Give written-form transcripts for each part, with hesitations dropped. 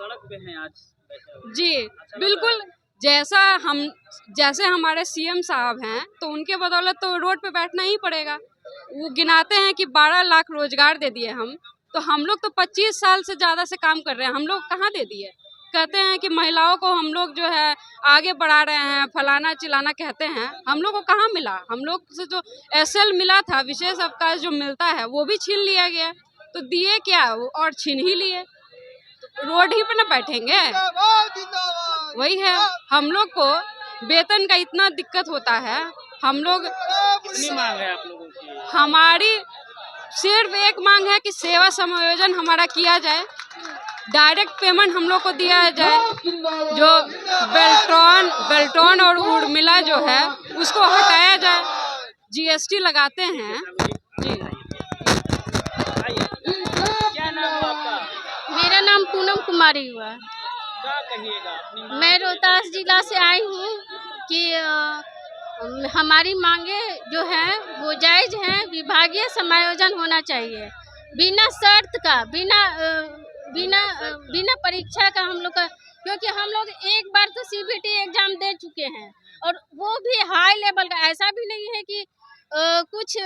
सड़क पे हैं आज बैठे हुए। जी अच्छा लग बिल्कुल। रहा है? जैसे हमारे सीएम साहब हैं तो उनके बदौलत तो रोड पे बैठना ही पड़ेगा। वो गिनाते हैं कि 12 लाख रोजगार दे दिए हम, तो हम लोग तो 25 साल से ज़्यादा से काम कर रहे हैं, हम लोग कहाँ दे दिए। कहते हैं कि महिलाओं को हम लोग जो है आगे बढ़ा रहे हैं, फलाना चिलाना कहते हैं, हम लोग को कहाँ मिला। हम लोग से जो एसएल मिला था, विशेष अवकाश जो मिलता है वो भी छीन लिया गया, तो दिए क्या वो और छीन ही लिए। रोड ही पे ना बैठेंगे, वही है। हम लोग को वेतन का इतना दिक्कत होता है, हम लोग कितनी मांग है आप लोगों की? हमारी सिर्फ एक मांग है कि सेवा समायोजन हमारा किया जाए, डायरेक्ट पेमेंट हम लोग को दिया जाए। जो बेल्ट्रॉन और उर्मिला जो है उसको हटाया जाए। जीएसटी लगाते हैं जी। आइए, क्या नाम है आपका? मेरा नाम पूनम कुमारी हुआ। क्या कहिएगा अपनी मांग मैं को रोहतास लेकर? जिला से आई हूँ कि हमारी मांगे जो हैं वो जायज हैं। विभागीय समायोजन होना चाहिए बिना शर्त का, बिना परीक्षा का हम लोग का, क्योंकि हम लोग एक बार तो सीबीटी एग्जाम दे चुके हैं और वो भी हाई लेवल का। ऐसा भी नहीं है कि कुछ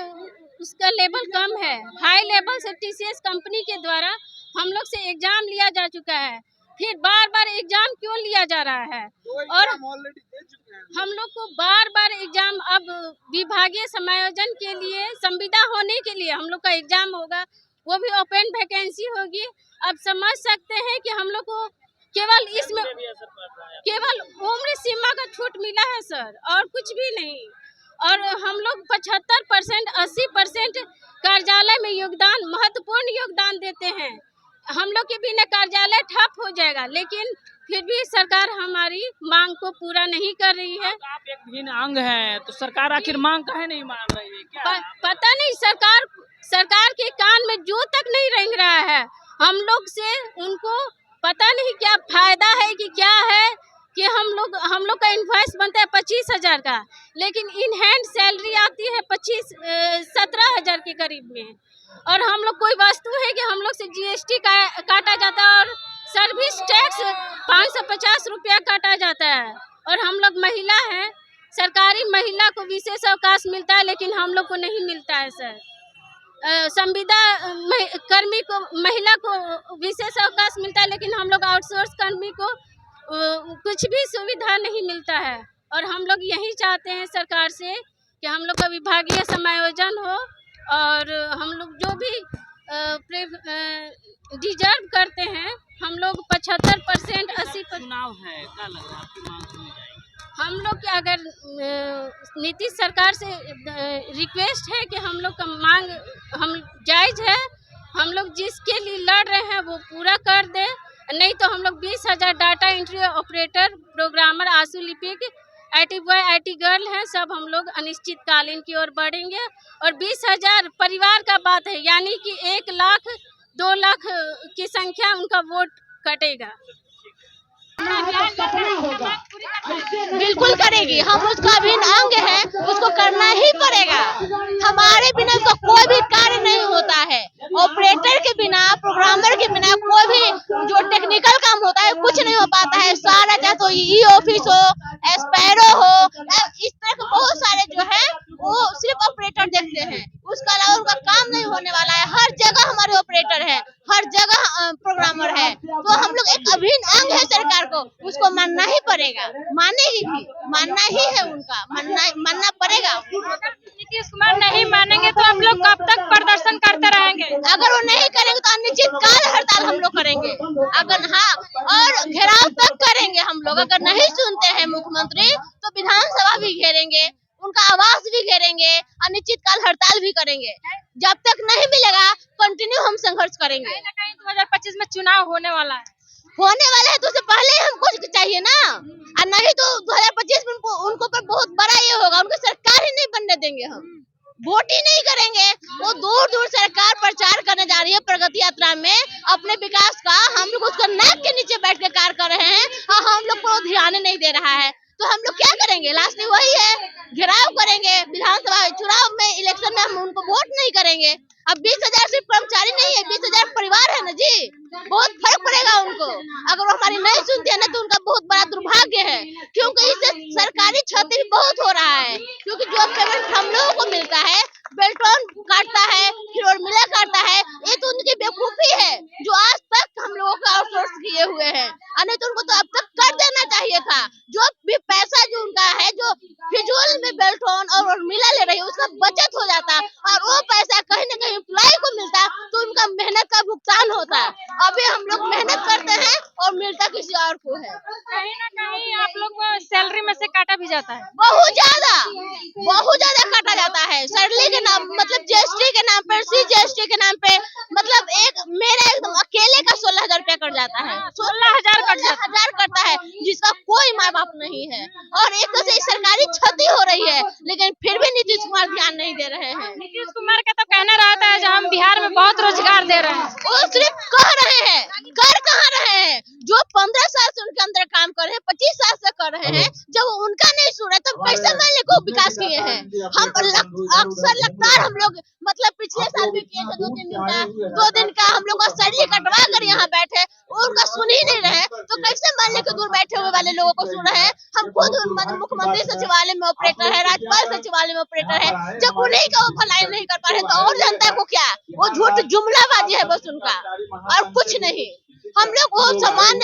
उसका लेवल कम है। हाई लेवल से टीसीएस कंपनी के द्वारा हम लोग से एग्जाम लिया जा चुका है, फिर बार बार एग्जाम क्यों लिया जा रहा है। और हम लोग को बार बार एग्जाम, अब विभागीय समायोजन के लिए संविदा होने के लिए हम लोग का एग्जाम होगा, वो भी ओपन वैकेंसी होगी। अब समझ सकते हैं कि हम लोग को केवल इसमें भी असर पड़ रहा है। केवल उम्र सीमा का छूट मिला है सर, और कुछ भी नहीं। और हम लोग 75%, 80% कार्यालय में योगदान, महत्वपूर्ण योगदान देते हैं। हम लोग के बिना कार्यालय ठप हो जाएगा, लेकिन फिर भी सरकार हमारी मांग को पूरा नहीं कर रही है। आप एक भिन्न अंग हैं, तो सरकार आखिर मांग काहे नहीं मान रही है? क्या पता नहीं सरकार के कान में जो तक नहीं रेंग रहा है। हम लोग से उनको पता नहीं क्या फायदा है कि क्या है कि हम लोग का इनवॉइस बनता है 25,000 का, लेकिन इन हैंड सैलरी आती है 17,000 के करीब में। और हम लोग कोई वस्तु है कि हम लोग से जीएसटी काटा जाता है और सर्विस टैक्स 550 रुपया काटा जाता है। और हम लोग महिला हैं, सरकारी महिला को विशेष अवकाश मिलता है, लेकिन हम लोग को नहीं मिलता है सर। संविदा कर्मी को, महिला को विशेष अवकाश मिलता है, लेकिन हम लोग आउटसोर्स कर्मी को कुछ भी सुविधा नहीं मिलता है। और हम लोग यही चाहते हैं सरकार से कि हम लोग का विभागीय समायोजन हो और हम लोग जो भी डिजर्व करते हैं, हम लोग 75%, 80%। चुनाव है, क्या लग रहा है आपकी मांग सुनी जाएगी? हम लोग के अगर नीतीश सरकार से रिक्वेस्ट है कि हम लोग का मांग हम जायज है, हम लोग जिसके लिए लड़ रहे हैं वो पूरा कर दे। नहीं तो हम लोग 20,000 डाटा एंट्री ऑपरेटर, प्रोग्रामर, आशु लिपिक, IT बॉय, IT गर्ल हैं, सब हम लोग अनिश्चितकालीन की ओर बढ़ेंगे। और 20,000 परिवार का बात है, यानी कि 1 लाख 2 लाख की संख्या उनका वोट कटेगा। बिल्कुल करेगी, हम उसका अभिन्न अंग है, उसको करना ही पड़ेगा। हमारे बिना उसका कोई भी कार्य नहीं होता है। ऑपरेटर के बिना, प्रोग्रामर के बिना कोई भी जो टेक्निकल काम होता है कुछ नहीं हो पाता है। सारा चाहे तो ई ऑफिस हो, एस्पैरो हो, इस तरह के बहुत सारे जो है वो सिर्फ ऑपरेटर देखते हैं, उसका अलावा उनका काम नहीं होने वाला है। हर जगह हमारे ऑपरेटर है, हर जगह प्रोग्रामर है, तो हम लोग एक अभिन्न अंग है सरकार को, उसको मानना ही पड़ेगा। मानेगी भी, मानना ही है, उनका मानना पड़ेगा। नीतीश कुमार नहीं मानेंगे तो हम लोग कब तक प्रदर्शन करते रहेंगे? अगर वो नहीं करेंगे तो अनिश्चितकाल हड़ताल हम लोग करेंगे। अगर और घेराव तक करेंगे हम लोग। अगर नहीं सुनते हैं मुख्यमंत्री तो विधानसभा भी घेरेंगे, उनका आवास भी घेरेंगे, अनिश्चितकाल हड़ताल भी करेंगे। जब तक नहीं मिलेगा कंटिन्यू हम संघर्ष करेंगे। 2025 में चुनाव होने वाला है, है तो उससे पहले हमको चाहिए ना, और नहीं तो 2025 में उनको पर बहुत बड़ा ये होगा, उनकी सरकार ही नहीं बनने देंगे। हम वोट ही नहीं करेंगे। वो दूर दूर सरकार प्रचार करने जा रही है प्रगति यात्रा में अपने विकास का, हम लोग उसका नाक के नीचे बैठ के कार्य कर रहे हैं और हम लोग को ध्यान नहीं दे रहा है। तो हम लोग क्या करेंगे? लास्ट में वही है, घेराव करेंगे। विधानसभा चुनाव में, इलेक्शन में हम उनको वोट नहीं करेंगे। अब 20,000 सिर्फ कर्मचारी नहीं है, 20,000 परिवार है ना जी, बहुत फर्क पड़ेगा उनको। अगर वो हमारी नहीं सुनते हैं ना तो उनका बहुत बड़ा दुर्भाग्य है, क्योंकि इससे सरकारी क्षति भी बहुत हो रहा है। क्योंकि जो पेमेंट हम लोगों को मिलता है, बेल्ट्रॉन काटता है, फिर उर्मिला काटता है, ये तो उनकी बेवकूफी है जो आज तक हम लोगों को आउटसोर्स किए हुए हैं। नहीं तो उनको तो अब तक कर देना चाहिए था। जो भी पैसा जो उनका है, जो फिजूल में बेल्ट्रॉन और उर्मिला ले रही है, उसका बचत हो जाता और वो पैसा कहीं न कहीं एम्प्लॉय को मिलता तो उनका मेहनत का भुगतान होता। अभी हम लोग मेहनत करते हैं और मिलता किसी और को है। कहीं ना कहीं आप लोग को सैलरी में से काटा भी जाता है, बहुत ज्यादा काटा जाता है। सैलरी के नाम मतलब जीएसटी के नाम पर, CGST के नाम पे, मतलब एक मेरा एकदम अकेले का 16,000 रुपया कट जाता है। 16,000 कटता है, जिसका कोई माँ बाप नहीं है। और एक तरह से सरकारी क्षति हो रही है, लेकिन फिर भी नीतीश कुमार ध्यान नहीं दे रहे हैं। नीतीश कुमार का तो कहना रहता है जो हम बिहार में बहुत रोजगार दे रहे हैं, वो सिर्फ कह रहे हैं, कर कहाँ रहे हैं। जो 15 साल से उनके अंदर काम कर रहे हैं, 25 साल से कर रहे हैं, जब उनका नहीं सुन रहे तब कैसे मान ले को विकास किए हैं। हम अक्सर लगातार हम लोग मतलब पिछले साल भी किए थे, 2 दिन का हम लोग का सैलरी कटवा कर यहाँ बैठे, उनका सुन ही नहीं रहे तो कैसे मान ले दूर बैठे हुए वाले लोगों को सुन रहे हैं। हम खुद मुख्यमंत्री सचिवालय में ऑपरेटर है, राज्यपाल सचिवालय में ऑपरेटर है, जब उन्हीं का वो भलाई नहीं कर पा रहे तो और जनता को क्या, वो झूठ जुमलाबाजी है बस उनका, और कुछ नहीं। हम लोग वो समान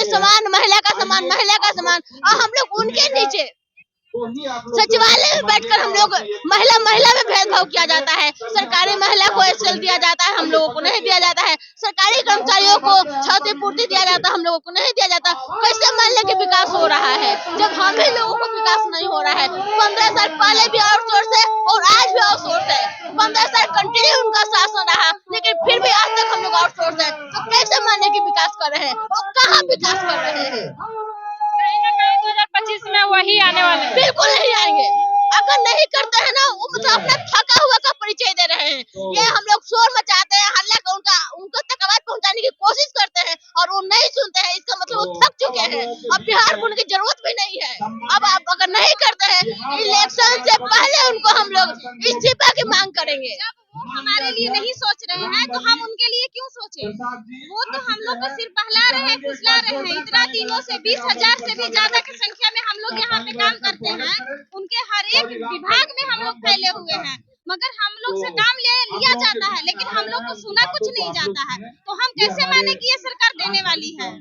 महिला का समान और हम लोग उनके नीचे सचिवालय में बैठकर हम लोग महिला में भेदभाव किया जाता है। सरकारी महिला को एसएल दिया जाता है, हम लोगों को नहीं दिया जाता है। सरकारी कर्मचारियों को क्षतिपूर्ति दिया जाता है, हम लोगों को नहीं दिया जाता। कैसे मान ले कि विकास हो रहा है जब हम ही लोगों को विकास नहीं हो रहा है। 15 साल पहले भी आउटसोर्स है और आज भी आउटसोर्स है। 15 साल कंटिन्यू उनका शासन रहा, लेकिन फिर भी आज तक हम लोग आउटसोर्स है। तो कैसे मान ले कि विकास कर रहे हैं और कहाँ विकास कर रहे हैं। 2025 में वही आने वाले हैं। बिल्कुल नहीं आएंगे। अगर नहीं करते हैं ना, वो मतलब अपना थका हुआ का परिचय दे रहे हैं। ये हम लोग शोर मचाते हैं, हल्ला उनको तक आवाज पहुंचाने की कोशिश करते हैं और वो नहीं सुनते हैं। इसका मतलब वो थक चुके हैं, अब बिहार को उनकी जरूरत भी नहीं है। अब आप अगर नहीं करते हैं, इलेक्शन से पहले उनको हम लोग इस्तीफा की मांग करेंगे। वो हमारे लिए नहीं सोच रहे हैं तो हम उनके लिए क्यों सोचें? वो तो हम लोग को सिर्फ बहला रहे हैं, फुसला रहे हैं। इतना दिनों से 20,000 से भी ज्यादा की संख्या में हम लोग यहाँ पे काम करते हैं। उनके हर एक विभाग में हम लोग फैले हुए हैं, मगर हम लोग से काम लिया जाता है, लेकिन हम लोग को सुना कुछ नहीं जाता है। तो हम कैसे माने कि ये सरकार देने वाली है?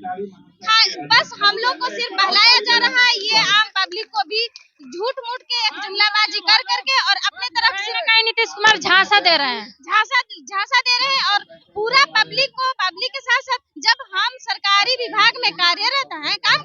बस हम लोग को सिर्फ बहलाया जा रहा है। ये आम पब्लिक को भी झूठ मूठ के एक जुमलाबाजी कर करके और अपने तरफ से कहीं नीतीश कुमार झांसा दे रहे हैं, झांसा दे रहे हैं। और पूरा पब्लिक के साथ साथ जब हम सरकारी विभाग में कार्यरत हैं, काम